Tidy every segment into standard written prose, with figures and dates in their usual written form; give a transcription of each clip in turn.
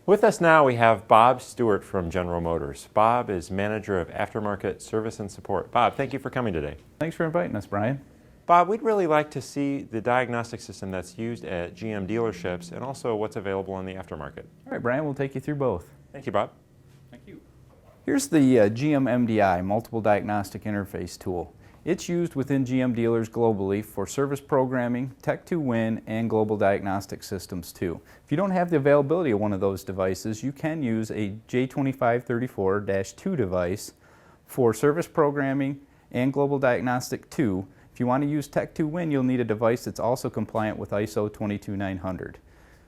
With us now we have Bob Stewart from General Motors. Bob is Manager of Aftermarket Service and Support. Bob, thank you for coming today. Thanks for inviting us, Brian. Bob, we'd really like to see the diagnostic system that's used at GM dealerships and also what's available in the aftermarket. All right, Brian, we'll take you through both. Thank you, Bob. Thank you. Here's the GM MDI, Multiple Diagnostic Interface Tool. It's used within GM dealers globally for service programming, Tech2Win, and global diagnostic systems too. If you don't have the availability of one of those devices, you can use a J2534-2 device for service programming and global diagnostic too. If you want to use Tech2Win, you'll need a device that's also compliant with ISO 22900.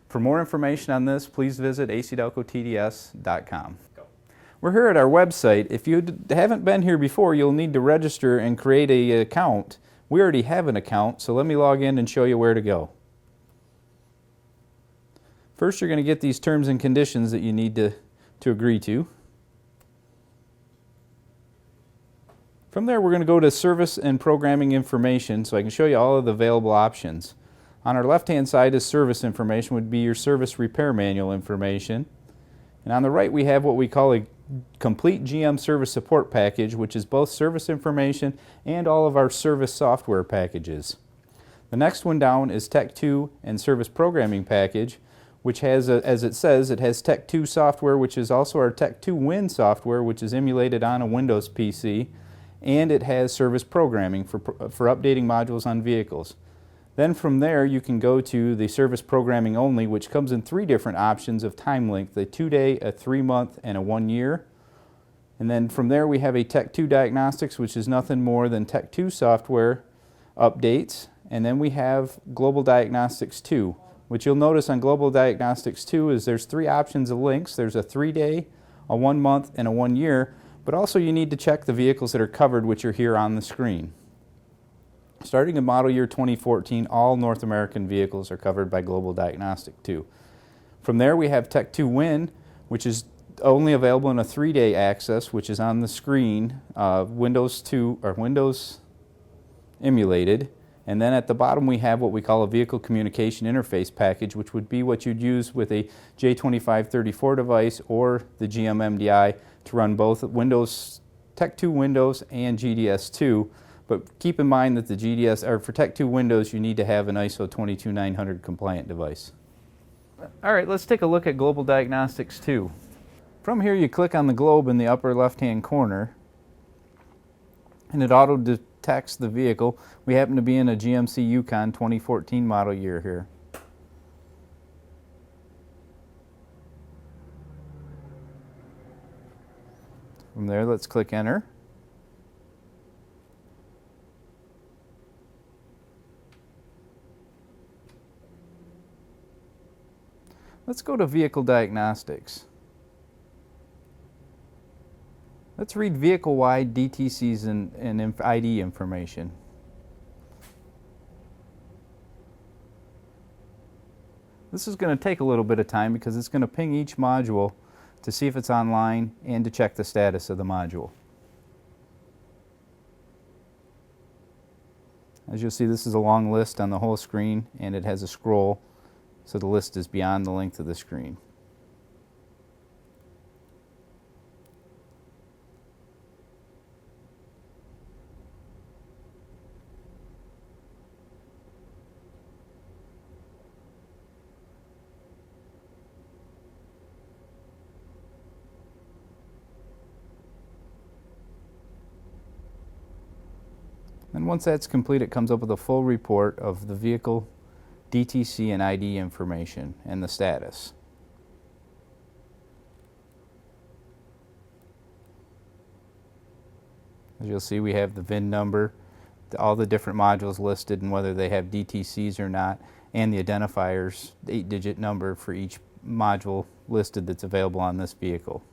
For more information on this, please visit acdelcotds.com. We're here at our website. If you haven't been here before, you'll need to register and create an account. We already have an account, so let me log in and show you where to go. First, you're going to get these terms and conditions that you need to agree to. From there, we're going to go to service and programming information, so I can show you all of the available options. On our left-hand side is service information, would be your service repair manual information. And on the right, we have what we call a complete GM service support package, which is both service information and all of our service software packages. The next one down is Tech2 and service programming package, which has, as it says, it has Tech2 software, which is also our Tech2Win software, which is emulated on a Windows PC, and it has service programming for updating modules on vehicles. Then from there you can go to the service programming only, which comes in 3 different options of time length, a 2-day, a 3-month, and a 1 year. And then from there we have a Tech2 Diagnostics, which is nothing more than Tech2 software updates. And then we have Global Diagnostics 2, which you'll notice on Global Diagnostics 2 is there's 3 options of links. There's a 3-day, a 1-month, and a 1 year. But also you need to check the vehicles that are covered, which are here on the screen. Starting in model year 2014, all North American vehicles are covered by Global Diagnostic 2. From there we have Tech2Win, which is only available in a 3-day access, which is on the screen, Windows 2 or Windows emulated. And then at the bottom we have what we call a vehicle communication interface package, which would be what you'd use with a J2534 device or the GM MDI to run both Windows, Tech2 Windows and GDS2. But keep in mind that the GDS, or for Tech2 Windows, you need to have an ISO 22900 compliant device. All right, let's take a look at Global Diagnostics 2. From here you click on the globe in the upper left-hand corner and it auto-detects the vehicle. We happen to be in a GMC Yukon 2014 model year here. From there, let's click Enter. Let's go to Vehicle Diagnostics. Let's read vehicle-wide DTCs and ID information. This is going to take a little bit of time because it's going to ping each module to see if it's online and to check the status of the module. As you'll see, this is a long list on the whole screen and it has a scroll, so the list is beyond the length of the screen. And once that's complete, it comes up with a full report of the vehicle DTC and ID information and the status. As you'll see, we have the VIN number, all the different modules listed and whether they have DTCs or not, and the identifiers, the 8-digit number for each module listed that's available on this vehicle.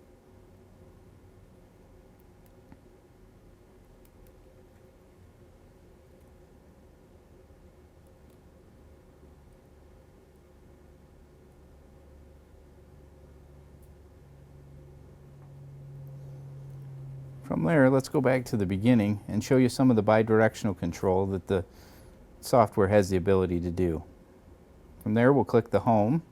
From there, let's go back to the beginning and show you some of the bidirectional control that the software has the ability to do. From there, we'll click the Home.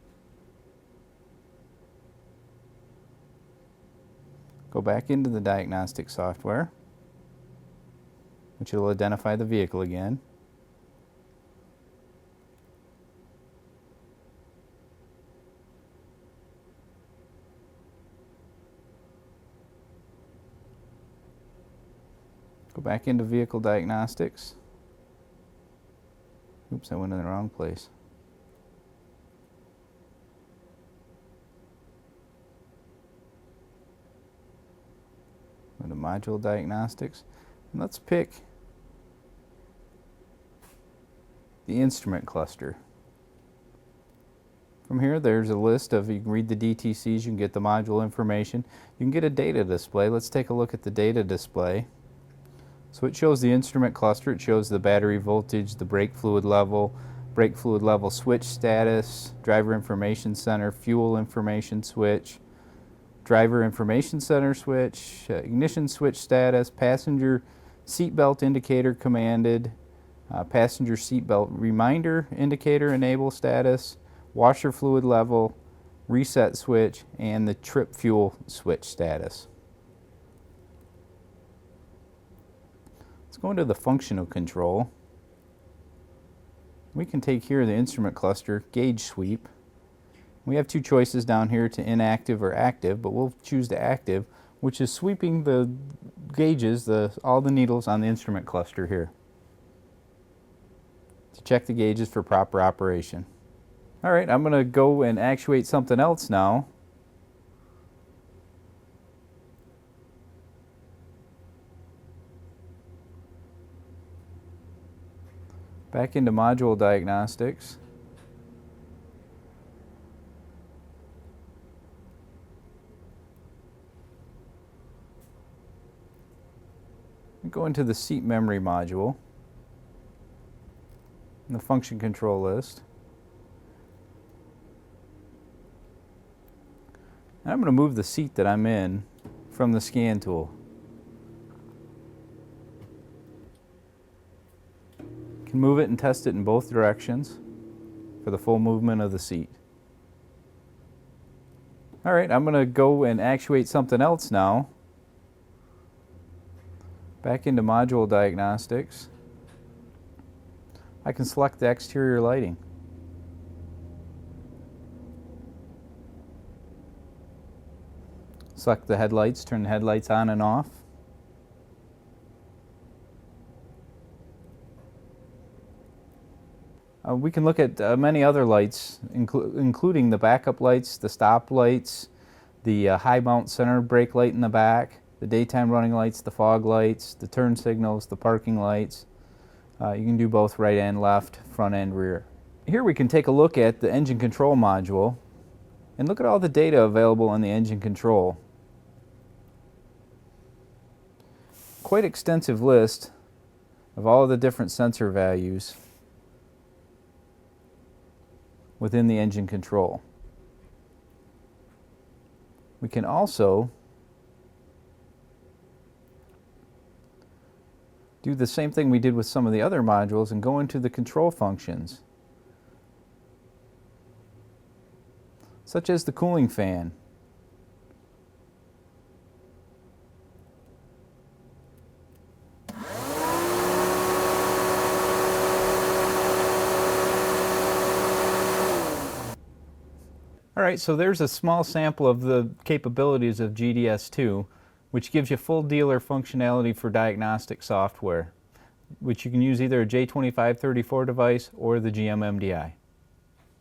Go back into the diagnostic software, which will identify the vehicle again. Go back into vehicle diagnostics. Oops, I went in the wrong place. Go to module diagnostics, and let's pick the instrument cluster. From here, there's a list of, you can read the DTCs, you can get the module information, you can get a data display. Let's take a look at the data display. So it shows the instrument cluster, it shows the battery voltage, the brake fluid level switch status, driver information center, fuel information switch, driver information center switch, ignition switch status, passenger seatbelt indicator commanded, passenger seatbelt reminder indicator enable status, washer fluid level, reset switch, and the trip fuel switch status. Let's go into the functional control. We can take here the instrument cluster, gauge sweep. We have two choices down here to inactive or active, but we'll choose the active, which is sweeping the gauges, all the needles on the instrument cluster here, to check the gauges for proper operation. All right, I'm going to go and actuate something else now. Back into module diagnostics. Go into the seat memory module, in the function control list. And I'm going to move the seat that I'm in from the scan tool. Can move it and test it in both directions for the full movement of the seat. All right, I'm going to go and actuate something else now. Back into module diagnostics. I can select the exterior lighting. Select the headlights, turn the headlights on and off. We can look at many other lights, including the backup lights, the stop lights, the high mount center brake light in the back, the daytime running lights, the fog lights, the turn signals, the parking lights. You can do both right and left, front and rear. Here we can take a look at the engine control module and look at all the data available on the engine control. Quite extensive list of all of the different sensor values within the engine control. We can also do the same thing we did with some of the other modules and go into the control functions, such as the cooling fan. Alright, so there's a small sample of the capabilities of GDS2, which gives you full dealer functionality for diagnostic software, which you can use either a J2534 device or the GMMDI.